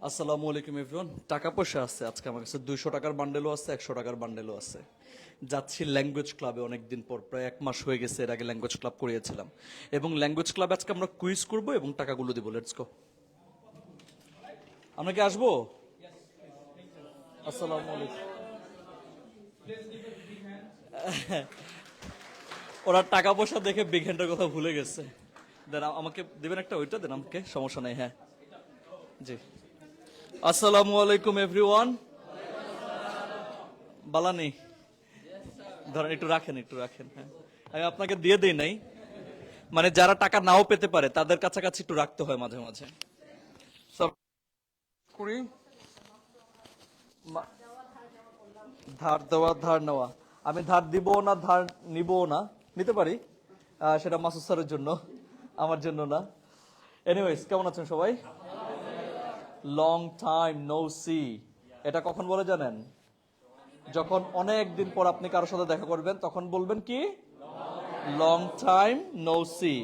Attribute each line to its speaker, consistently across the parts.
Speaker 1: আসসালামু আলাইকুম এভরিওয়ান। টাকা পয়সা আছে আজকে আমার কাছে, 200 টাকার বান্ডেলও আছে, 100 টাকার বান্ডেলও আছে। যাচ্ছি ল্যাঙ্গুয়েজ ক্লাবে অনেকদিন পর, প্রায় 1 মাস হয়ে গেছে। এর আগে ল্যাঙ্গুয়েজ ক্লাব করিয়েছিলাম এবং ল্যাঙ্গুয়েজ ক্লাবে আজকে আমরা কুইজ করব এবং টাকাগুলো দিব। Let's go. আমরা কি আসবো? আসসালামু আলাইকুম। ওরা টাকা পয়সা দেখে বিগ হ্যান্ডের কথা ভুলে গেছে। দেন আমাকে দিবেন একটা, ওইটা দেন আমাকে, সমস্যা নাই। হ্যাঁ জি। আসসালামু আলাইকুম এভরিওয়ান। বালানি ধরেন, একটু রাখেন, একটু রাখেন। হ্যাঁ, আমি আপনাকে দিয়ে দেই নাই, মানে যারা টাকা নাও পেতে পারে তাদের কাছাকাছি একটু রাখতে হয় মাঝে মাঝে। সব করি ধার দেওয়া, ধার নেওয়া। আমি ধার দিব না, ধার নিব না, নিতে পারি। সেটা মাসুদ স্যারের জন্য, আমার জন্য না। এনিওয়েজ, কেমন আছেন সবাই? লং টাইম নো সি, এটা কখন বলে জানেন? যখন অনেক দিন পর আপনি কারোর সাথে দেখা করবেন তখন বলবেন কি? Long time no see.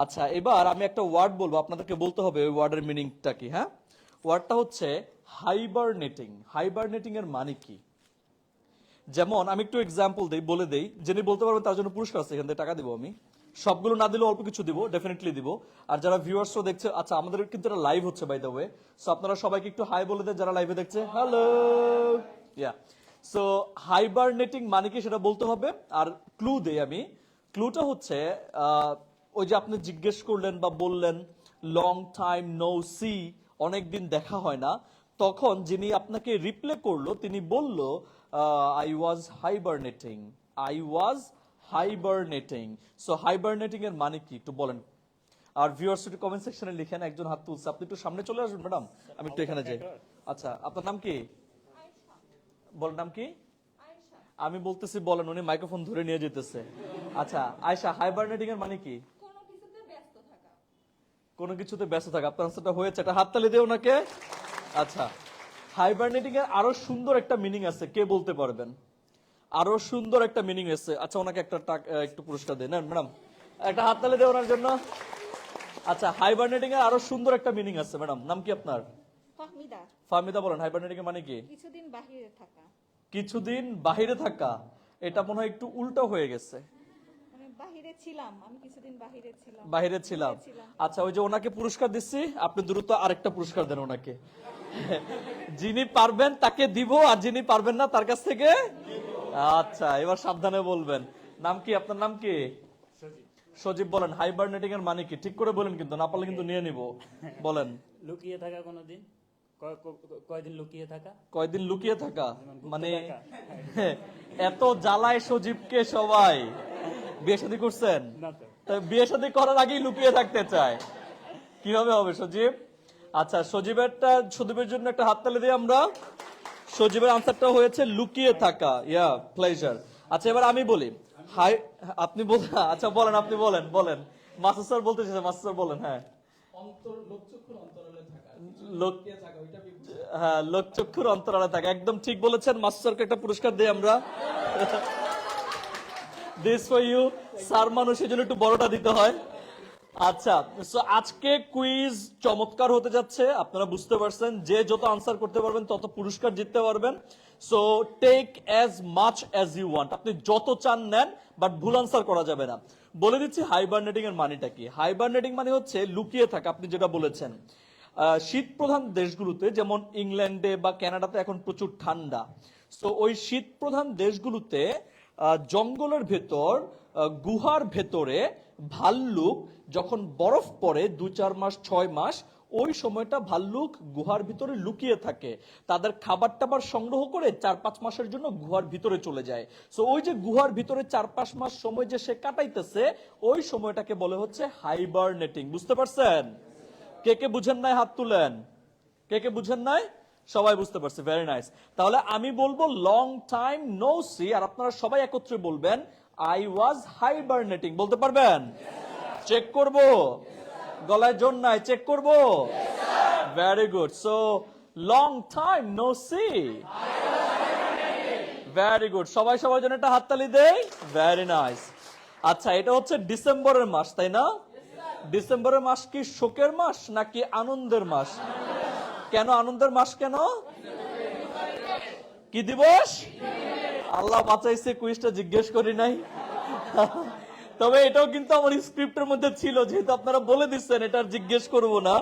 Speaker 1: আচ্ছা, এবার আমি একটা ওয়ার্ড বলবো, আপনাদেরকে বলতে হবে ওই ওয়ার্ডের মিনিংটা কি। হ্যাঁ, ওয়ার্ডটা হচ্ছে হাইবারনেটিং। হাইবারনেটিং এর মানে কি? যেমন আমি একটু এক্সাম্পল দেই, বলে দেই, যিনি বলতে পারবেন তার জন্য পুরস্কার আছে, এখান থেকে টাকা দিব আমি। সবগুলো না দিলেও অল্প কিছু দিব, ডেফিনেটলি দিব। আর যারা ভিউয়ার্সও দেখছে, আচ্ছা আমাদের কিন্তু এটা লাইভ হচ্ছে বাই দ্য ওয়ে, সো আপনারা সবাইকে একটু হাই বলে দেন যারা লাইভে দেখছে। হ্যালো, ইয়া। সো হাইবারনেটিং মানে কি সেটা বলতে হবে। আর ক্লু দেই আমি। ক্লুটা হচ্ছে ওই যে আপনি জিজ্ঞেস করলেন বা বললেন লং টাইম নো সি, অনেকদিন দেখা হয় না, তখন যিনি আপনাকে রিপ্লে করলো তিনি বলল I was hibernating, I was hibernating. So hibernating এর মানে কি একটু বলেন। আর ভিউয়ার্স একটু কমেন্ট সেকশনে লিখেন। একজন হাত তুলছে, আপনি একটু সামনে চলে আসবেন ম্যাডাম, আমি একটু এখানে যাই। আচ্ছা, আপনার নাম কি? বলেন নাম কি? আমি বলতেছি বলেন, উনি মাইক্রোফোন ধরে নিয়ে যেতেছে। আচ্ছা আয়শা, হাইবারনেটিং এর মানে কি? কোনো কিছুতে ব্যস্ত থাকা। আপনার আনসারটা হয়েছে, একটা হাততালি দেও ওনাকে। আচ্ছা, হাইবারনেটিং এর আরো সুন্দর একটা মিনিং আছে, কে বলতে পারবেন? আরো সুন্দর একটা মিনিং আছে। আচ্ছা, ওনাকে একটা একটু পুরস্কার দেন ম্যাডাম, একটা হাততালি দেও ওনার জন্য। আচ্ছা, হাইবারনেটিং এর আরো সুন্দর একটা মিনিং আছে। ম্যাডাম নাম কি আপনার?
Speaker 2: ফাহমিদা।
Speaker 1: ফাহমিদা, বলেন হাইবারনেটিং এর মানে কি?
Speaker 2: কিছুদিন বাহিরে থাকা।
Speaker 1: কিছুদিন বাহিরে থাকা। এটা মনে হয় একটু উল্টো হয়ে গেছে।
Speaker 2: মানে বাহিরে ছিলাম, আমি কিছুদিন বাহিরে ছিলাম।
Speaker 1: বাহিরে ছিলাম। আচ্ছা, ওই যে ওনাকে পুরস্কার দিচ্ছি, আপনি দ্রুত আরেকটা পুরস্কার দেন ওনাকে। যিনি পারবেন তাকে দিব, আর যিনি পারবেন না তার কাছ থেকে। আচ্ছা, এবার সাবধানে বলবেন। নাম কি? আপনার নাম কি? সজীব। বলেন হাইবারনেটিং এর মানে কি? ঠিক করে বলেন, কিন্তু না পারলে কিন্তু নিয়ে নিব। বলেন।
Speaker 3: লুকিয়ে থাকা কোনোদিন, কয়দিন লুকিয়ে থাকা।
Speaker 1: কয়দিন লুকিয়ে থাকা মানে এত জ্বালায় সজীবকে সবাই। বিয়ে শাদী করছেন?
Speaker 3: না তো।
Speaker 1: তাই বিয়ে শাদী করার আগেই লুকিয়ে থাকতে চায়, কিভাবে হবে সজীব? আচ্ছা, সজীবের জন্য একটা হাততালি দিই আমরা। সজীবের আনসারটা হয়েছে লুকিয়ে থাকা। ইয়া, প্লেজার। আচ্ছা, এবার আমি বলি। হাই, আপনি বলেন। আচ্ছা বলেন, আপনি বলেন, বলেন। মাসুদ স্যার বলতে চাইছেন, মাসুদ স্যার বলেন। হ্যাঁ, হ্যাঁ, লোকচক্ষুর অন্তরালে থাকা, একদম ঠিক বলেছেন। মাসুদ স্যারকে একটা পুরস্কার দিই আমরা। This for you. স্যার মানুষ, এই জন্য একটু বড়টা দিতে হয়। আচ্ছা, সো আজকে কুইজ চমৎকার হতে যাচ্ছে, আপনারা বুঝতে পারছেন। যে যত আনসার করতে পারবেন তত পুরস্কার জিততে পারবেন। So take as much as you want, আপনি যত চান নেন, বাট ভুল আনসার করা যাবে না। বলে দিচ্ছি হাইবারনেটিং এর মানেটা কি। হাইবারনেটিং মানে হচ্ছে লুকিয়ে থাকা, আপনি যেটা বলেছেন। শীত প্রধান দেশগুলোতে, যেমন ইংল্যান্ডে বা কানাডাতে এখন প্রচুর ঠান্ডা। সো ওই শীত প্রধান দেশগুলোতে জঙ্গলের ভেতর, গুহার ভেতরে ভাল্লুক যখন বরফ পড়ে 2-4 মাস 6 মাস, ওই সময়টা ভাল্লুক গুহার ভিতরে লুকিয়ে থাকে। তাদের খাবার টাবার সংগ্রহ করে 4-5 মাসের জন্য গুহার ভিতরে চলে যায়। সো ওই যে গুহার ভিতরে 4-5 মাস সময় যে সে কাটাইতেছে, ওই সময়টাকে বলে হচ্ছে হাইবারনেটিং। বুঝতে পারছেন? কে কে বুঝেন নাই হাত তুলেন। কে কে বুঝেন নাই? সবাই বুঝতে পারছে, ভেরি নাইস। তাহলে আমি বলবো লং টাইম নো সি, আর আপনারা সবাই একত্রে বলবেন আই ওয়াজ হাইবারনেটিং। বলতে পারবেন? চেক করব, গলায় জোর নাই, চেক করব। Very good. So long time no see, very good. সবাই সবার জন্য একটা হাততালি দেই। Very nice. আচ্ছা, এটা হচ্ছে ডিসেম্বরের মাস, তাই না? ডিসেম্বরের মাস কি শোকের মাস নাকি আনন্দের মাস? কেন আনন্দের মাস কেন? কি দিবস? আল্লাহ বাঁচাইছে, কুইজটা জিজ্ঞেস করি নাই। তবে এটাও কিন্তু আমার স্ক্রিপ্টের মধ্যে ছিল, যেহেতু আপনারা বলে দিচ্ছেন এটা আর জিজ্ঞেস করবো না।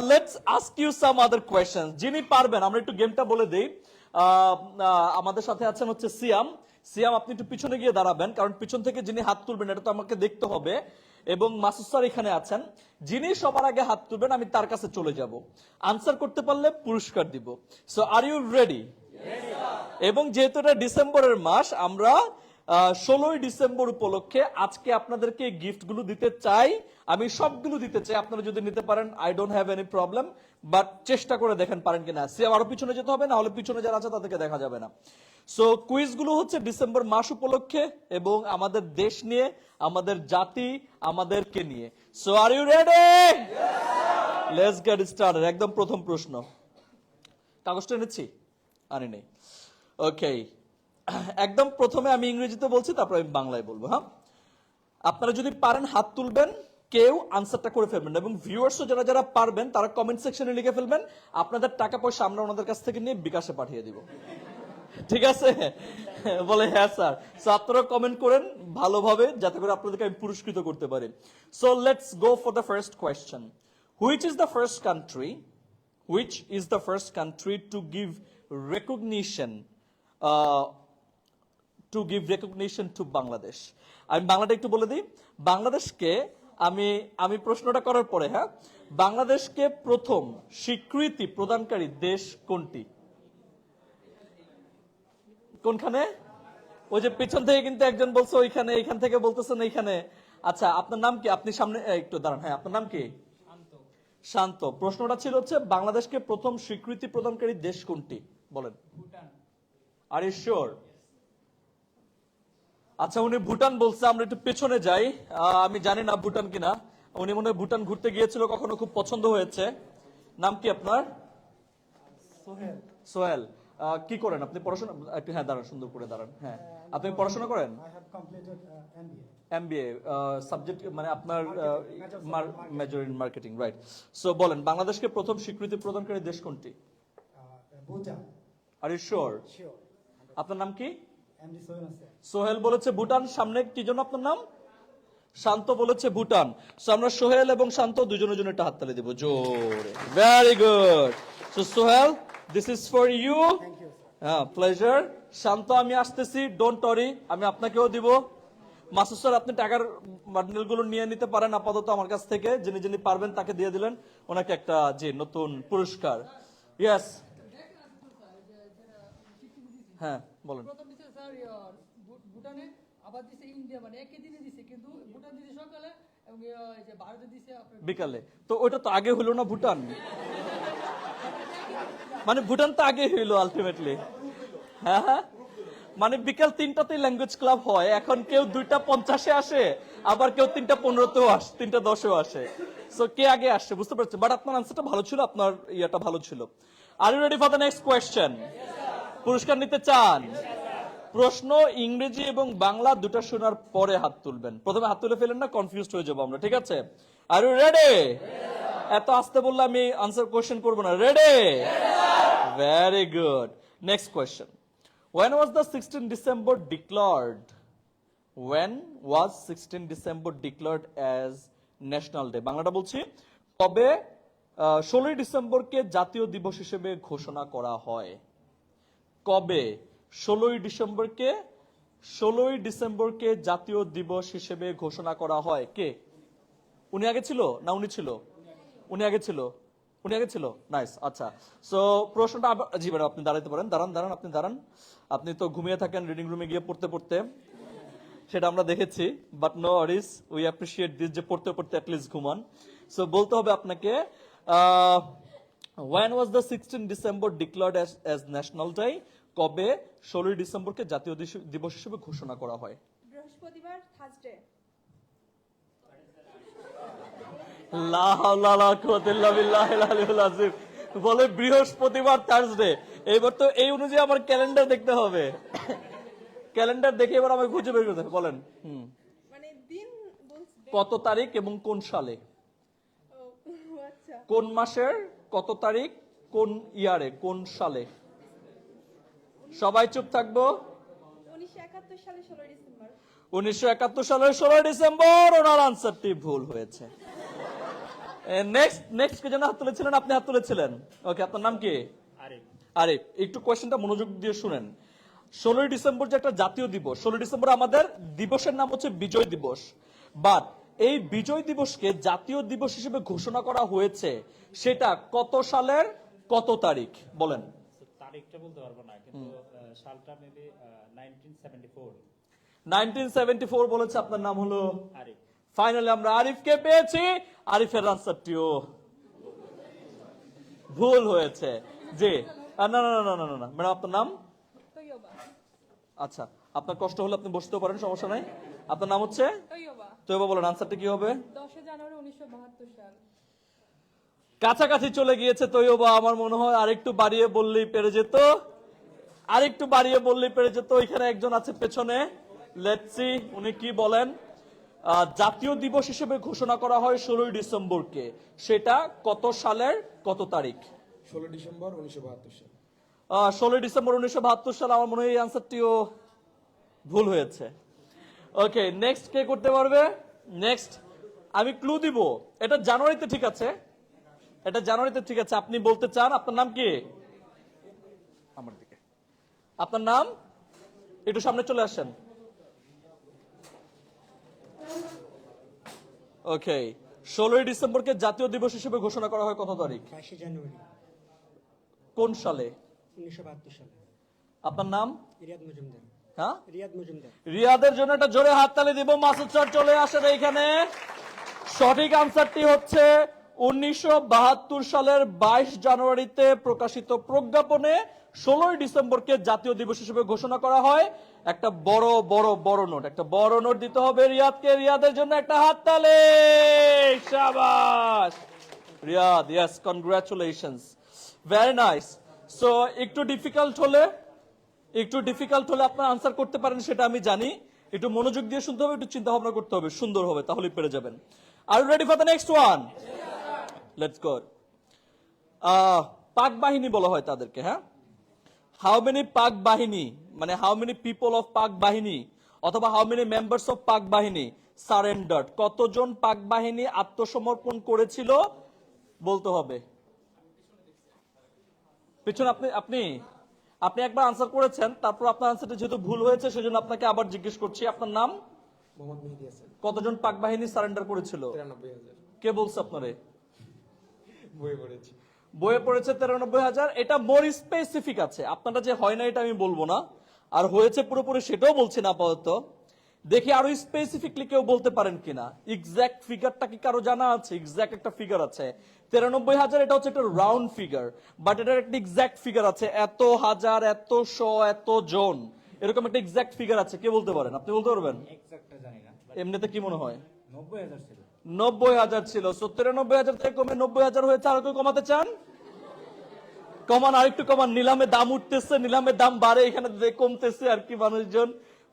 Speaker 1: Let's ask you some other question. যিনি পারবেন, আমরা একটু গেমটা বলে দেই। আমাদের সাথে আছেন হচ্ছে সিয়াম। সিয়াম, আপনি একটু পিছনে গিয়ে দাঁড়াবেন, কারণ পিছন থেকে যিনি হাত তুলবেন এটা তো আমাকে দেখতে হবে। এবং মাসুদ স্যার এখানে আছেন, যিনি সবার আগে হাত তুলবেন আমি তার কাছে চলে যাব। আনসার করতে পারলে পুরস্কার দিব। So are you ready? এবং যেহেতু এটা ডিসেম্বরের মাস, আমরা 16ই ডিসেম্বর উপলক্ষে আজকে আপনাদেরকে গিফট গুলো দিতে চাই। আমি সবগুলো দিতে চাই, আপনারা যদি নিতে পারেন I don't have any problem, but চেষ্টা করে দেখেন পারেন কিনা। সে আরো পিছনে যেতে হবে, না হলে পিছনে যারা আছে তাদেরকে দেখা যাবে না। সো কুইজ গুলো হচ্ছে ডিসেম্বর মাস উপলক্ষে এবং আমাদের দেশ নিয়ে, আমাদের জাতি, আমাদেরকে নিয়ে। So are you ready? Let's get started. একদম প্রথম প্রশ্ন, কাগজটা এনেছি? আনি নেই। ওকে, একদম প্রথমে আমি ইংরেজিতে বলছি, তারপর আমি বাংলায় বলবো। হ্যাঁ, আপনারা যদি পারেন হাত তুলবেন, কেউ আনসারটা করে ফেলবেন, এবং ভিউয়ার্সও যারা যারা পারবেন তারা কমেন্ট সেকশনে লিখে ফেলবেন। আপনাদের টাকা পয়সা আমরা ওনাদের কাছ থেকে নিয়ে বিকাশে পাঠিয়ে দিব, ঠিক আছে? বলে হ্যাঁ স্যার। সো আপনারা কমেন্ট করেন ভালোভাবে, যাতে করে আপনাদেরকে আমি পুরস্কৃত করতে পারি। So let's go for the first question. Which is the first country which is the first country to give recognition to Bangladesh? আমি বাংলাটা একটু বলে দিই। বাংলাদেশকে আমি প্রশ্নটা করার পরে, হ্যাঁ, বাংলাদেশকে প্রথম স্বীকৃতি প্রদানকারী দেশ কোনটি? কোনখানে? ওই যে পিছন থেকে কিন্তু একজন বলছে ওইখানে, এইখান থেকে বলতেছেন এইখানে। আচ্ছা, আপনার নাম কি? আপনি সামনে একটু দাঁড়ান। হ্যাঁ, আপনার নাম কি? শান্ত। প্রশ্নটা ছিল হচ্ছে বাংলাদেশকে প্রথম স্বীকৃতি প্রদানকারী দেশ কোনটি? বলেন। Are you sure? আচ্ছা, উনি ভুটান বলছে। আমরা একটু পেছনে যাই। আমি জানি না ভুটান কিনা। উনি মনে হয় ভুটান ঘুরতে গিয়েছিল কখনো, খুব পছন্দ হয়েছে। নাম কি আপনার? সোহেল। সোহেল, কি করেন আপনি? পড়াশোনা একটু, হ্যাঁ দাঁড়ান, সুন্দর করে দাঁড়ান। হ্যাঁ, আপনি পড়াশোনা করেন? MBA সাবজেক্ট, মানে আপনার major in marketing, right? So বলেন, বাংলাদেশকে প্রথম স্বীকৃতি প্রদানকারী দেশ কোনটি?
Speaker 4: Bhutan.
Speaker 1: Are you sure?
Speaker 4: Sure.
Speaker 1: আপনার নাম কি?
Speaker 4: এমডি সোহেল আছে।
Speaker 1: সোহেল বলেছে ভুটান। সামনে কি জন্য আপনার নাম? শান্ত বলেছে ভুটান। সো আমরা সোহেল এবং শান্ত দুজনের জন্য একটা হাততালি দেব জোরে। Very good. So Sohel, this is for you.
Speaker 4: Thank you sir.
Speaker 1: হ্যাঁ, প্লেজার। শান্ত, আমি আসতেছি, ডোন্ট ওয়ারি, আমি আপনাকেও দিব। মাসুদ স্যার, আপনি টাকার বান্ডেল গুলো নিয়ে নিতে পারেন আপাতত আমার কাছ থেকে। যিনি যিনি পারবেন তাকে দিয়ে দিলেন, ওনাকে একটা যে নতুন পুরস্কার। ইয়েস, হ্যাঁ বলেন।
Speaker 5: প্রথম দিছে স্যার ভুটানে, আবার দিছে ইন্ডিয়া, মানে একই দিনে দিছে, কিন্তু ভুটান দিছে সকালে এবং এই যে ভারতে দিছে আপনার
Speaker 1: বিকালে। তো ওইটা তো আগে হলো না ভুটান? মানে ভুটান তো আগে হইলো আলটিমেটলি। হ্যাঁ হ্যাঁ, মানে বিকাল 3টাতেই ল্যাঙ্গুয়েজ ক্লাব হয়। এখন কেউ 2:50-এ আসে, আবার কেউ 3:15-তেও আসে, 3:10-এও আসে। সো কে আগে আসছে বুঝতে পারছেন। বাট আপনার আনসারটা ভালো ছিল, আপনার ইয়েটা ভালো ছিল। Are you ready for the next question? পুরস্কার নিতে চান? প্রশ্ন ইংরেজি এবং বাংলা দুটো শোনার পরে হাত তুলবেন। প্রথমে হাত তুলে ফেলেন না, কনফিউজড হয়ে যাবো আমরা, ঠিক আছে? Are you ready? এত আসতে বললে আমি আনসার কোয়েশ্চেন করবো না। Ready? Very good. Next question. When was the 16th December declared? When was 16th December declared as National Day? বাংলাটা বলছি, কবে 16ই ডিসেম্বরকে জাতীয় দিবস হিসেবে ঘোষণা করা হয়? কবে 16ই ডিসেম্বরকে জাতীয় দিবস হিসেবে ঘোষণা করা হয়? কে? উনি আগে ছিল না উনি ছিল? উনি আগে ছিল। উনি আগে ছিল। নাইস। আচ্ছা, সো প্রশ্নটা জি ম্যাডাম, আপনি দাঁড়াতে পারেন। দাঁড়ান, আপনি দাঁড়ান। আপনি তো ঘুমিয়ে থাকেন রিডিং রুমে গিয়ে পড়তে, সেটা আমরা দেখেছি। But no Warsi, we appreciate this, যে পড়তে অ্যাটলিস্ট ঘুমান। সো বলতে হবে আপনাকে, when was the 16th December declared as National Day? কবে 16ই ডিসেম্বরকে জাতীয় দিবস হিসেবে ঘোষণা করা হয়?
Speaker 2: বৃহস্পতিবার, থার্সডে।
Speaker 1: লা হাওলা ওয়ালা কুওয়াতা ইল্লা বিল্লাহিল আলিয়্যিল আযীম। বলে বৃহস্পতিবার, থার্সডে। এবার তো এই অনুযায়ী আমার ক্যালেন্ডার দেখতে হবে। ক্যালেন্ডার দেখে এবার আমাকে খুঁজে বের করতে হবে। বলেন।
Speaker 2: মানে দিন বলছে।
Speaker 1: কত তারিখ এবং কোন সালে?
Speaker 2: ও আচ্ছা।
Speaker 1: কোন মাসের কত তারিখ, কোন ইয়ারে, কোন সালে? সবাই চুপ থাকবো।
Speaker 2: 1971 সালে 16 ডিসেম্বর।
Speaker 1: 1971 সালের 16 ডিসেম্বর। ওনার আনসারটি ভুল হয়েছে। নেক্সট কে যেন হাত তুলেছিলেন? আপনি হাত তুলেছিলেন। ওকে, আপনার নাম কি?
Speaker 3: আরিফ।
Speaker 1: আরিফ, একটু কোয়েশ্চেনটা মনোযোগ দিয়ে শুনেন। 16 ডিসেম্বর যে একটা জাতীয় দিবস, 16 ডিসেম্বর আমাদের দিবসের নাম হচ্ছে বিজয় দিবস। বাট এই বিজয় দিবসকে জাতীয় দিবস হিসেবে ঘোষণা করা হয়েছে, সেটা কত সালের কত তারিখ বলেন?
Speaker 3: So, তারিখটা বলতে পারবো না, কিন্তু সালটা মেবি 1974।
Speaker 1: 1974 বলেছে। আপনার নাম হলো
Speaker 3: আরিফ।
Speaker 1: ফাইনালি আমরা আরিফকে পেয়েছি। আরিফের আনসারটিও ভুল হয়েছে। জি, না না না না না না ম্যাডাম, আপনার নাম?
Speaker 2: তৈয়বা।
Speaker 1: আচ্ছা, আপনার কষ্ট হলে আপনি বসতেও পারেন, সমস্যা নাই। আপনার নাম হচ্ছে
Speaker 2: তৈয়বা।
Speaker 1: তো এবার বলেন আনসারটা কি হবে?
Speaker 2: 10 জানুয়ারি 1972 সাল।
Speaker 1: কাছাকাছি চলে গিয়েছে তৈয়বা। আমার মনে হয় আরেকটু বাড়িয়ে বললেই পেরে যেত, আরেকটু বাড়িয়ে বললেই পেরে যেত। এখানে একজন আছে পেছনে, লেটস সি উনি কি বলেন। জাতীয় দিবস হিসেবে ঘোষণা করা হয় 16 ডিসেম্বরকে, সেটা কত সালের কত তারিখ?
Speaker 6: 16 ডিসেম্বর 1972 সাল।
Speaker 1: 16 ডিসেম্বর 1972 সাল। আমার মনে হয় এই আনসারটিও ভুল হয়েছে। ওকে, নেক্সট কে করতে পারবে? নেক্সট আমি ক্লু দিব। এটা জানুয়ারিতে ঠিক আছে, এটা জানুয়ারিতে ঠিক আছে। আপনি বলতে চান আপনার নাম কি? আমার দিকে আপনার নাম, একটু সামনে চলে আসেন। ওকে, 16 ডিসেম্বরকে জাতীয় দিবস হিসেবে ঘোষণা করা হয় কত তারিখ?
Speaker 4: 22 জানুয়ারি
Speaker 1: কোন সালে?
Speaker 4: 1972 সালে।
Speaker 1: আপনার নাম?
Speaker 4: রিয়াদ মজুমদার।
Speaker 1: হ্যাঁ,
Speaker 4: রিয়াদ মজুমদার।
Speaker 1: রিয়াদের জন্য একটা জোরে হাততালি দিব। মাসুদ স্যার চলে আসেন এইখানে। সঠিক আনসারটি হচ্ছে 1972 সালের 22 জানুয়ারিতে প্রকাশিত প্রজ্ঞাপনে 16 ডিসেম্বরকে জাতীয় দিবস হিসেবে ঘোষণা করা হয়। একটা বড় বড় বড় নোট, একটা বড় নোট দিতে হবে রিয়াদকে। রিয়াদের জন্য একটা হাততালি। শাবাশ Riyad, yes, congratulations, very nice. So একটু ডিফিকাল্ট হলে আপনার আনসার করতে পারেন, সেটা আমি জানি। একটু মনোযোগ দিয়ে শুনতে হবে, একটু চিন্তা ভাবনা করতে হবে, সুন্দর হবে, তাহলেই পেরে যাবেন। Are you ready for the next one? Let's go. Pak বাহিনী বলা হয় তাদেরকে, হ্যাঁ? হাউ মেনি পাক বাহিনী, মানে হাউ মেনি পিপল অফ পাক বাহিনী, অথবা হাউ মেনি মেম্বার্স অফ পাক বাহিনী সারেন্ডার্ড, কতজন পাক বাহিনী আত্মসমর্পণ করেছিল বলতে হবে। পিছনে আপনি আপনি একবার আনসার করেছেন, তারপর আপনার আনসারটা যেহেতু ভুল হয়েছে সেজন্য আপনাকে আবার জিজ্ঞেস করছি। আপনার নাম?
Speaker 6: মোহাম্মদ মেহেদী হাসান।
Speaker 1: কতজন পাক বাহিনী সারেন্ডার করেছিল?
Speaker 6: 93,000।
Speaker 1: কে বলছে আপনারে?
Speaker 6: বই পড়েছি।
Speaker 1: বইয়ে পড়েছে 93,000। এটা মোর স্পেসিফিক আছে, আপনারা যে হয় না এটা আমি বলবো না, আর হয়েছে পুরোপুরি সেটাও বলছি না আপাতত। দেখি আরো স্পেসিফিকলি কেউ বলতে পারেন কিনা। এক্সাক্ট ফিগারটা কি কারো জানা আছে? এক্সাক্ট একটা ফিগার আছে 93,000, এটা হচ্ছে একটা রাউন্ড ফিগার, বাট এটার একটা এক্সাক্ট ফিগার আছে, এত হাজার, এত শো, এত জন, এরকম একটা এক্সাক্ট ফিগার আছে। কে বলতে পারেন? আপনি বলতে পারবেন?
Speaker 3: এক্সাক্টটা জানি না,
Speaker 1: এমনিতে কি মনে হয়?
Speaker 3: 90,000 ছিল।
Speaker 1: 90,000 ছিল। 93,000 থেকে কমে 90,000 হয়েছে। আর কেউ কমাতে চান? কমান, আরেকটু কমান। নিলামে দাম উঠতেছে, নিলামে দাম বাড়ে, এখানে কমতেছে আর কি। মানুষজন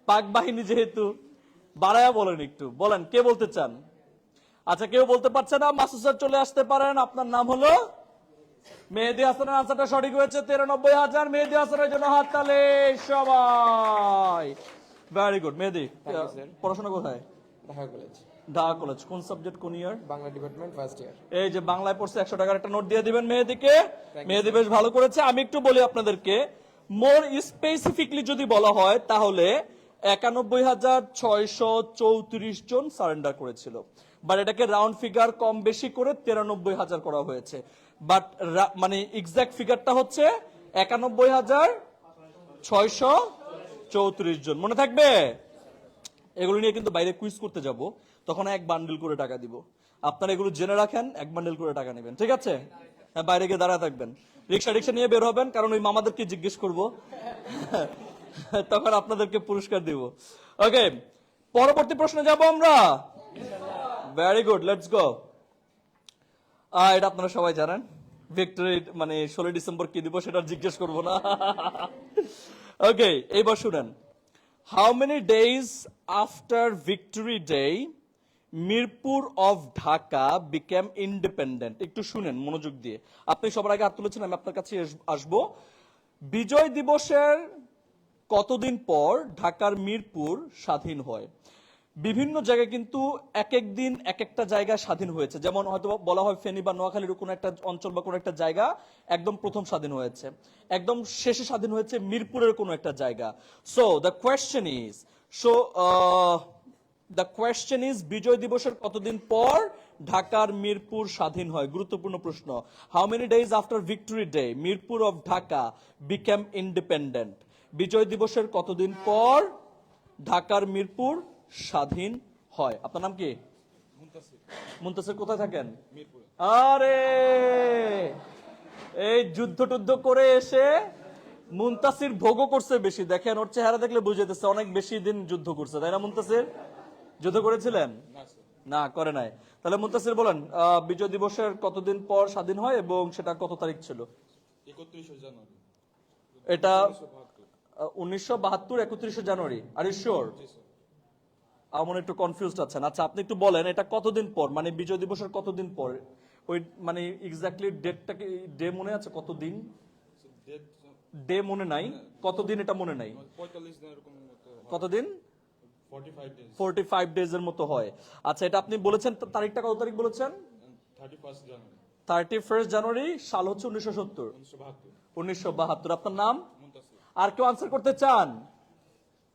Speaker 1: পাক বাহিনী যেহেতু, বাড়ায়া বলেন, একটু বলেন কে বলতে চান। আচ্ছা, কেউ বলতে পারছে না। মাসুদ স্যার চলে আসতে পারেন। আপনার নাম হলো মেহেদী হাসানের আনসারটা সঠিক হয়েছে, 93,000। মেহেদী হাসানের জন্য হাততালি সবাই। Very good. মেহেদী, পড়াশোনা কোথায়?
Speaker 6: ঢাকা কলেজ।
Speaker 1: ঢাকা কলেজ। কোন সাবজেক্ট, কোন year?
Speaker 6: Bangla department, first year.
Speaker 1: এই যে বাংলায় পড়ছে, 100 টাকার একটা নোট দিয়ে দিবেন মেহেদীকে। মেহেদী বেশ ভালো করেছে। আমি একটু বলি আপনাদেরকে, মোর স্পেসিফিকলি যদি বলা হয় তাহলে 91,634 জন সারেন্ডার করেছিল, বাট এটাকে রাউন্ড ফিগার কম বেশি করে 93,000 করা হয়েছে। বাট মানে এক্সাক্ট ফিগারটা হচ্ছে 91,634 জন। মনে থাকবে? এগুলো নিয়ে কিন্তু বাইরে কুইজ করতে যাব, তখন এক বান্ডিল করে টাকা দিব। আপনারা এগুলো জেনে রাখেন, এক বান্ডিল করে টাকা নেবেন, ঠিক আছে? হ্যাঁ, বাইরে গিয়ে দাঁড়ায় থাকবেন, রিক্সা নিয়ে বের হবেন, কারণ ওই মামাদেরকে জিজ্ঞেস করব, তখন আপনাদেরকে পুরস্কার দিব। ওকে, পরবর্তী প্রশ্নে যাব আমরা। Very good, let's go. এটা আপনারা সবাই জানেন, ভিক্টরি মানে 16 ডিসেম্বর কি দিব সেটা জিজ্ঞেস করবো না। ওকে, এইবার শুনেন। How many days after Victory Day Mirpur of Dhaka became independent? একটু শুনেন মনোযোগ দিয়ে। আপনি সবার আগে হাত তুলেছেন, আমি আপনার কাছে আসবো। বিজয় দিবসের কতদিন পর ঢাকার মিরপুর স্বাধীন হয়? বিভিন্ন জায়গায় কিন্তু এক এক দিন এক একটা জায়গা স্বাধীন হয়েছে। যেমন হয়তো বলা হয় ফেনী বা নোয়াখালীর কোনো একটা অঞ্চল বা কোনো একটা জায়গা একদম প্রথম স্বাধীন হয়েছে, একদম শেষে স্বাধীন হয়েছে মিরপুরের কোনো একটা জায়গা। সো দ্য কোয়েশ্চেন ইজ বিজয় দিবসের কতদিন পর ঢাকার মিরপুর স্বাধীন হয়? গুরুত্বপূর্ণ প্রশ্ন। How many days after victory day Mirpur of Dhaka became independent? বিজয় দিবসের কতদিন পর ঢাকার মিরপুর স্বাধীন হয়? আপনার নাম কি? মুনতাসির। কোথায় থাকেন? আরে এই যুদ্ধ টুদ্ধ করে এসে মুনতাসির ভোগও করছে বেশি। দেখেন ওর চেহারা দেখলে বুঝে যেতেছে অনেক বেশি দিন যুদ্ধ করছে, তাই না মুনতাসির? যুদ্ধ করেছিলেন? না, করে নাই। তাহলে মুনতাসির বলেন বিজয় দিবসের কতদিন পর স্বাধীন হয় এবং সেটা কত তারিখ ছিল?
Speaker 7: 31 জানুয়ারি।
Speaker 1: এটা 1972 31 জানুয়ারি। আর ইউ শিওর? আমার একটু কনফিউজড আছেন। আচ্ছা আপনি একটু বলেন এটা কতদিন পর, মানে বিজয় দিবসের কতদিন পর? ওই মানে এক্স্যাক্টলি ডেটটা কি, ডে মনে আছে কতদিন? ডে মনে নাই, কতদিন এটা মনে নাই।
Speaker 7: 45 দিন এরকম মতো।
Speaker 1: কতদিন?
Speaker 7: 45 ডেজ।
Speaker 1: 45 ডেজ এর মতো হয়। আচ্ছা এটা আপনি বলেছেন তারিখটা কত তারিখ বলেছেন?
Speaker 7: 31 জানুয়ারি।
Speaker 1: 31 জানুয়ারি, সাল হচ্ছে 1970। 1972। আপনার নাম?
Speaker 7: মুনতাসির।
Speaker 1: আর কেউ আনসার করতে চান?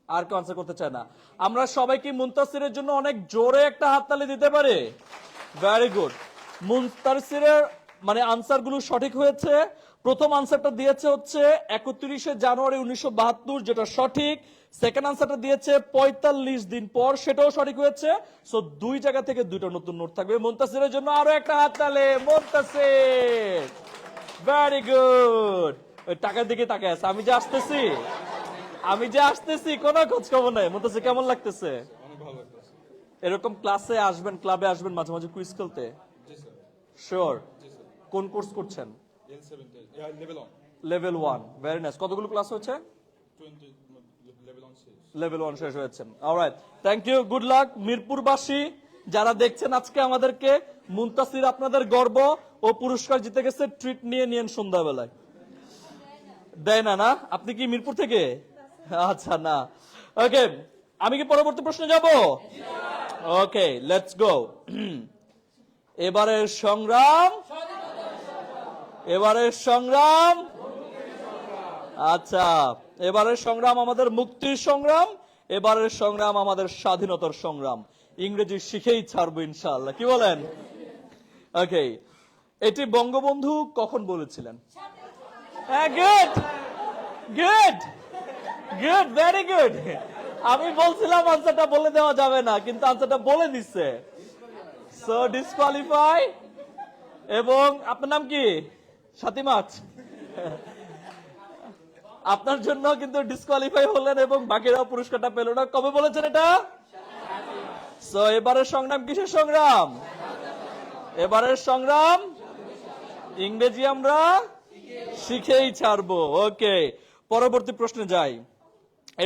Speaker 1: আর কেউ আনসার করতে চায় না? আমরা সবাই কি মুনতাসিরের জন্য অনেক জোরে একটা হাততালি দিতে পারি? Very good. মুনতাসিরের মানে আনসার গুলো সঠিক হয়েছে। প্রথম আনসারটা দিয়েছে হচ্ছে 31 জানুয়ারি 1972, যেটা সঠিক। সেকেন্ড আনসারটা দিয়েছে 45 দিন পর, সেটাও সঠিক হয়েছে। সো দুই জায়গা থেকে দুইটা নতুন নোট থাকবে। মুনতাসিরের জন্য আরো একটা হাততালি। Muntasir, very good. ওই টাকার দিকে তাকায় আছে। আমি যে আসতেছি কোনো খোঁজ খবর নাই। মুনতাসির কেমন লাগতেছে?
Speaker 7: অনেক ভালো লাগতেছে।
Speaker 1: এরকম ক্লাসে আসবেন, ক্লাবে আসবেন মাঝে মাঝে কুইজ খেলতে?
Speaker 7: জি স্যার।
Speaker 1: শিওর?
Speaker 7: জি স্যার।
Speaker 1: কোন কোর্স করছেন?
Speaker 7: L7 level 1।
Speaker 1: Level 1। Very nice. কতগুলো ক্লাস হচ্ছে?
Speaker 7: 20 লেভেল 1 শেষ।
Speaker 1: লেভেল 1 শেষ হয়েছে। Alright, thank you, good luck. মিরপুরবাসী যারা দেখছেন আজকে আমাদেরকে, মুনতাসির আপনাদের গর্ব। ও পুরস্কার জিতে গেছে, ট্রিট নিয়ে নিয়েন সন্ধ্যাবেলায়। দেয় না? না, আপনি কি মিরপুর থেকে? আচ্ছা না। ওকে, আমি কি পরবর্তী প্রশ্নে যাব? ওকে, লেটস গো। এবারের সংগ্রাম, আচ্ছা এবারের সংগ্রাম আমাদের মুক্তির সংগ্রাম, এবারের সংগ্রাম আমাদের স্বাধীনতার সংগ্রাম। ইংরেজি শিখেই ছাড়বো ইনশাআল্লাহ, কি বলেন? ওকে, এটি বঙ্গবন্ধু কখন বলেছিলেন? Good good good, very good. আমি বলছিলাম আনসারটা বলে দেওয়া যাবে না, কিন্তু আনসারটা বলে দিচ্ছে। So disqualify. এবং আপনার নাম কি? সাতিমাচ। আপনার জন্য কিন্তু ডিসকোয়ালিফাই হলেন এবং বাকিরা পুরস্কারটা পেল না। কবে বলেছেন এটা? সো এবারের সংগ্রাম কিসের সংগ্রাম? এবারের সংগ্রাম ইংরেজি আমরা শিখেই ছাড়বো। ওকে, পরবর্তী প্রশ্নে যাই।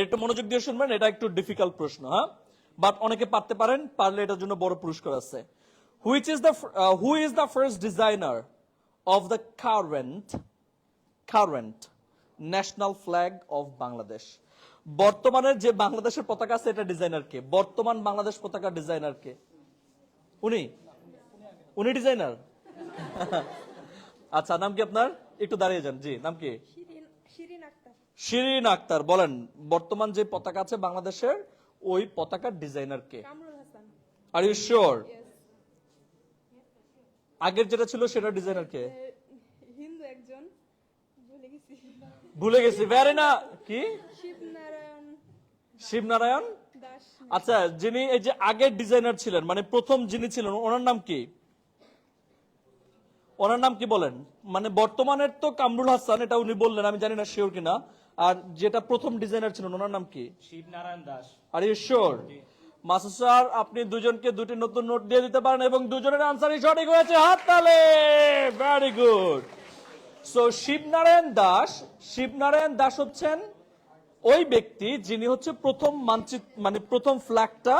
Speaker 1: একটু মনোযোগ দিয়ে শুনবেন, এটা একটু ডিফিকাল্ট প্রশ্ন, হ্যাঁ, বাট অনেকে পারতে পারেন, পারলে এটার জন্য বড় পুরস্কার আছে। Who is the first designer of the current national flag of Bangladesh? বর্তমানের যে বাংলাদেশের পতাকা আছে এটা ডিজাইনার কে? বর্তমান বাংলাদেশ পতাকার ডিজাইনার কে? উনি ডিজাইনার? আচ্ছা, নাম কি আপনার? একটু দাঁড়িয়ে যান। জি, নাম কি?
Speaker 2: শিরিন আক্তার।
Speaker 1: শিরিন আক্তার। বলেন বর্তমান যে পতাকা আছে বাংলাদেশের, ওই পতাকার ডিজাইনার কে?
Speaker 2: Kamrul Hasan.
Speaker 1: Are you sure?
Speaker 2: Yes.
Speaker 1: আগের যেটা ছিল সেটা ডিজাইনার কে?
Speaker 2: হিন্দু একজন,
Speaker 1: ভুলে গেছি। ভেরি না, কি?
Speaker 2: শিবনারায়ণ
Speaker 1: শিবনারায়ণ
Speaker 2: দাস।
Speaker 1: আচ্ছা, যিনি এই যে আগের ডিজাইনার ছিলেন, মানে প্রথম যিনি ছিলেন, ওনার নাম কি? ওনার নাম কি বলেন? মানে বর্তমানের তো কামরুল হাসান, এটা উনি বললেন, আমি জানি না শিওর কিনা। আর যেটা প্রথম ডিজাইনার ছিলেন ওনার নাম কি?
Speaker 3: Shibnarayan Das.
Speaker 1: Are you sure? Masud sir, আপনি দুজনকে দুটি নতুন নোট দিয়ে দিতে পারেন এবং দুজনের আনসারই সঠিক হয়েছে। হাততালি, very good. So Shibnarayan Das হচ্ছেন ওই ব্যক্তি যিনি হচ্ছে প্রথম মানচিত্র, মানে প্রথম ফ্ল্যাগটা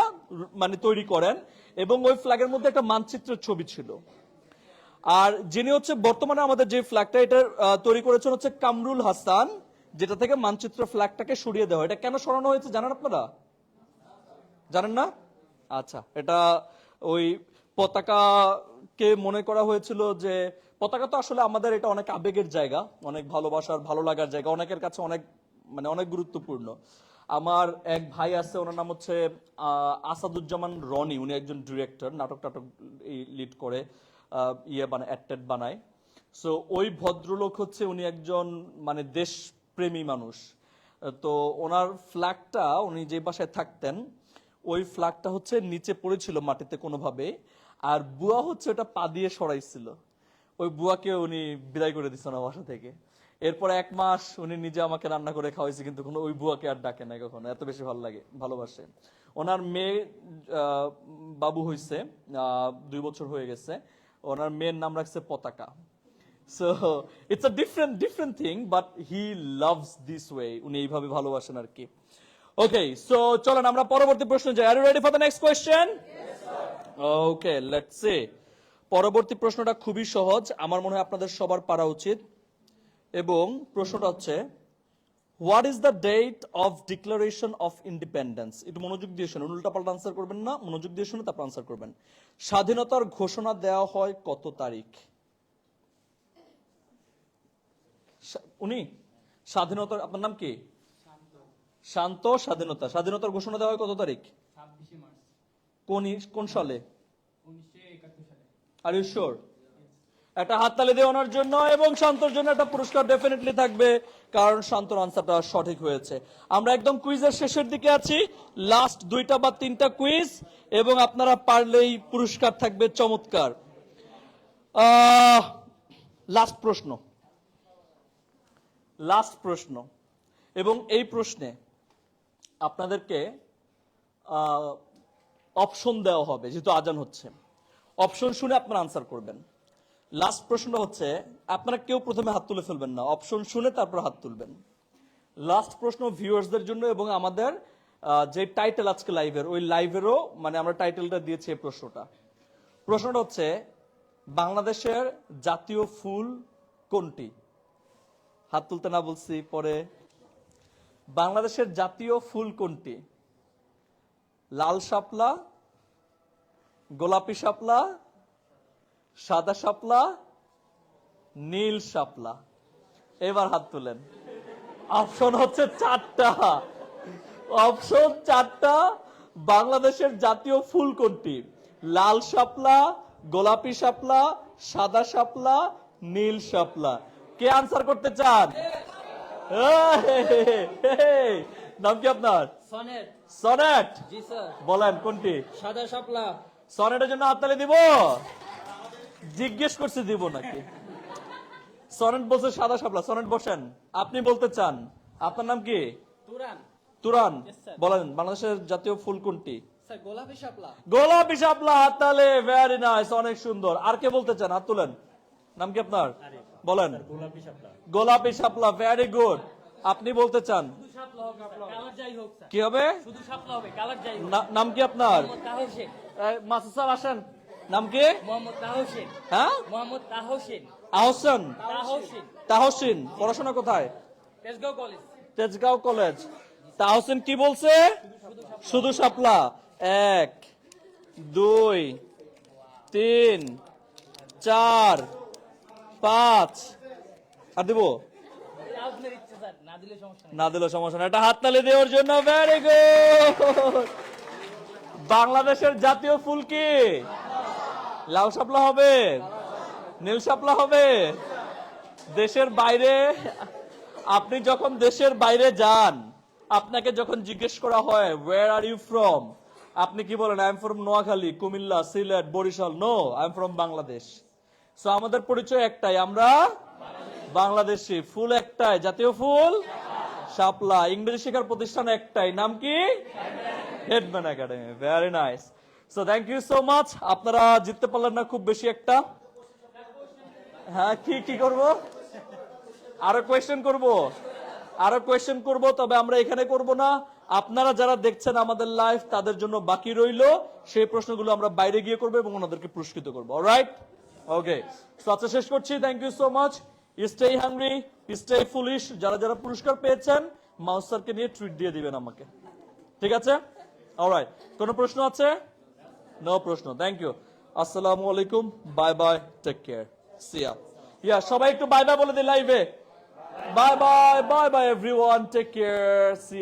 Speaker 1: মানে তৈরি করেন এবং ওই ফ্ল্যাগের মধ্যে একটা মানচিত্রের ছবি ছিল। আর যিনি হচ্ছে বর্তমানে আমাদের যে ফ্ল্যাগটা এটা তৈরি করেছেন হচ্ছে কামরুল হাসান, যেটা থেকে মানচিত্র ফ্ল্যাগটাকে সরিয়ে দেওয়া। এটা কেন সরানো হয়েছে জানেন আপনারা? জানেন না? আচ্ছা, এটা ওই পতাকাকে মনে করা হয়েছিল যে পতাকা তো আসলে আমাদের এটা অনেক আবেগের জায়গা, অনেক ভালোবাসার, ভালো লাগার জায়গা, অনেকের কাছে অনেক অনেক গুরুত্বপূর্ণ। আমার এক ভাই আছে, ওনার নাম হচ্ছে আসাদুজ্জামান রনি। উনি একজন ডিরেক্টর, নাটক টাটক লিড করে, অ্যাড বানায়। সো ওই ভদ্রলোক হচ্ছে উনি একজন দেশপ্রেমী মানুষ। তো ওনার ফ্ল্যাগটা, উনি যে বাসায় থাকতেন ওই ফ্ল্যাগটা হচ্ছে নিচে পড়েছিল মাটিতে কোনোভাবে, আর বুয়া হচ্ছে ওটা পা দিয়ে সরাইছিল। ওই বুয়াকে উনি বিদায় করে দিচ্ছেন আমার বাসা থেকে। এরপর 1 মাস উনি নিজে আমাকে রান্না করে খাওয়াইছে, কিন্তু কোনো ওই বুয়াকে আর ডাকে নাই কখনো, এত বেশি ভালোবাসে। ওনার মেয়ে বাবু হইছে, 2 বছর হয়ে গেছে। ওনার মেয়ের নাম রাখছে পতাকা। So it's a different thing, but he loves this way. উনি এইভাবে ভালোবাসেন আর কি। ওকে, সো চলেন আমরা পরবর্তী প্রশ্ন যাই। Are you ready for the next question? Okay, let's see. পরবর্তী প্রশ্নটা খুবই সহজ, আমার মনে হয় আপনাদের সবার পারা উচিত। এবং প্রশ্নটা হচ্ছে, what is the date of declaration of independence? একটু মনোযোগ দিয়ে শুনুন, উল্টাপাল্টা আনসার করবেন না, মনোযোগ দিয়ে শুনে তারপর আনসার করবেন। স্বাধীনতার ঘোষণা দেওয়া হয় কত তারিখ? উনি স্বাধীনতার, আপনার নাম কি? শান্ত। স্বাধীনতার ঘোষণা দেওয়া হয় কত তারিখ?
Speaker 8: 26 মার্চ
Speaker 1: কোন সালে?
Speaker 8: 1971 সালে।
Speaker 1: Are you sure? একটা হাততালি দিয়ে ওনার জন্য, এবং শান্তর জন্য একটা পুরস্কার ডেফিনেটলি থাকবে, কারণ শান্তর আনসারটা সঠিক হয়েছে। আমরা একদম কুইজের শেষের দিকে আছি, লাস্ট 2টা বা 3টা কুইজ, এবং আপনারা পারলেই পুরস্কার থাকবে চমৎকার। লাস্ট প্রশ্ন, এবং এই প্রশ্নে আপনাদেরকে অপশন দেওয়া হবে, যেহেতু আজান হচ্ছে। অপশন শুনে আপনারা আনসার করবেন। লাস্ট প্রশ্নটা হচ্ছে, আপনারা কেউ প্রথমে হাত তুলে ফেলবেন না, অপশন শুনে তারপর হাত তুলবেন। লাস্ট প্রশ্ন ভিউয়ার্সদের জন্য, এবং আমাদের যে টাইটেল আজকে লাইভের, ওই লাইভেরও আমরা টাইটেলটা দিয়েছি এই প্রশ্নটা হচ্ছে, বাংলাদেশের জাতীয় ফুল কোনটি? হাত তুলতে না বলছি পরে। বাংলাদেশের জাতীয় ফুল কোনটি? লাল শাপলা, গোলাপি শাপলা, সাদা শাপলা, নীল শাপলা? এবার হাত তুলেন। অপশন হচ্ছে 4টা। অপশন 4টা। বাংলাদেশের জাতীয় ফুল কোনটি? লাল শাপলা, গোলাপি শাপলা, সাদা শাপলা, নীল শাপলা। কে আনসার করতে চান? নাম কি আপনার?
Speaker 8: সনেট।
Speaker 1: সনেট,
Speaker 8: জি স্যার।
Speaker 1: বলেন কোনটি?
Speaker 8: সাদা শাপলা।
Speaker 1: সনেটের জন্য হাততালি দিব? জিজ্ঞেস করছে দিব নাকি? সনেট বলছে সাদা শাপলা। সনেট বসেন, আপনি বলতে চান, আপনার নাম কি?
Speaker 8: তুরান।
Speaker 1: Turan,
Speaker 8: Yes, sir.
Speaker 1: বলেন বাংলাদেশের জাতীয় ফুল কোনটি?
Speaker 8: স্যার গোলাপি শাপলা।
Speaker 1: গোলাপি শাপলা। হাততালি, ভেরি নাইস, অনেক সুন্দর। আর কে বলতে চান? হাত তুলেন। নাম কি আপনার? বলেন।
Speaker 3: গোলাপি শাপলা।
Speaker 1: গোলাপি শাপলা, ভেরি গুড। আপনি বলতে চান?
Speaker 8: শুধু শাপলা হোক, কালার যাই হোক স্যার।
Speaker 1: কি হবে?
Speaker 8: শুধু শাপলা হবে, কালার যাই হোক।
Speaker 1: নাম কি আপনার?
Speaker 8: মোহাম্মদ তাহা হোসেন।
Speaker 1: মাসুদ স্যার আসেন। নাম কি?
Speaker 8: মোহাম্মদ তাহা হোসেন।
Speaker 1: হ্যাঁ,
Speaker 8: মোহাম্মদ তাহা হোসেন।
Speaker 1: আহসান।
Speaker 8: তাহা হোসেন।
Speaker 1: তাহসিন। পড়াশোনা কোথায়?
Speaker 8: তেজগাঁও কলেজ।
Speaker 1: তেজগাঁও কলেজ। তাহসিন কি বলছে? শুধু শাপলা। 1 2 3 4 5। আর দিব?
Speaker 8: আপনার ইচ্ছে স্যার, না দিলে সমস্যা নেই।
Speaker 1: না দিলে সমস্যা না। একটা হাততালি দেওয়ার জন্য। Very good. বাংলাদেশের জাতীয় ফুল কি? লাল শাপলা হবে? নীল শাপলা হবে? দেশের বাইরে, আপনি যখন দেশের বাইরে যান, আপনাকে যখন জিজ্ঞেস করা হয় ওয়্যার আর ইউ ফ্রম, আপনি কি বলেন? I am from Noakhali, Comilla, Sylhet, Barisal. No, I am from Bangladesh. So আমাদের পরিচয় একটাই, আমরা বাংলাদেশি। ফুল একটাই, জাতীয় ফুল শাপলা। ইংরেজি শেখার প্রতিষ্ঠান একটাই, নাম কি? Headman Academy. Very nice. So thank you so much. আপনারা জিততে পারলেন না খুব বেশি একটা। হ্যাঁ, কি করব? আরো কোয়েশ্চেন করব, তবে আমরা এখানে করব না, আপনারা যারা দেখছেন আমাদের লাইভ তাদের জন্য বাকি রইলো সেই প্রশ্নগুলো আমরা বাইরে গিয়ে করবো এবং ওনাদেরকে পুরস্কৃত করবো, অলরাইট? ওকে, সো আচ্ছা শেষ করছি। Thank you so much. Stay hungry, stay foolish. যারা যারা পুরস্কার পেয়েছেন মাউস স্যারকে নিয়ে ট্রিট দিয়ে দিবেন আমাকে, ঠিক আছে? অলরাইট, কোনো প্রশ্ন আছে? নো প্রশ্ন। Thank you. আসসালামু আলাইকুম, bye bye, take care, see ya. সবাই একটু বাই বাই বলে দিই লাইভে। Bye bye, bye bye everyone, take care, C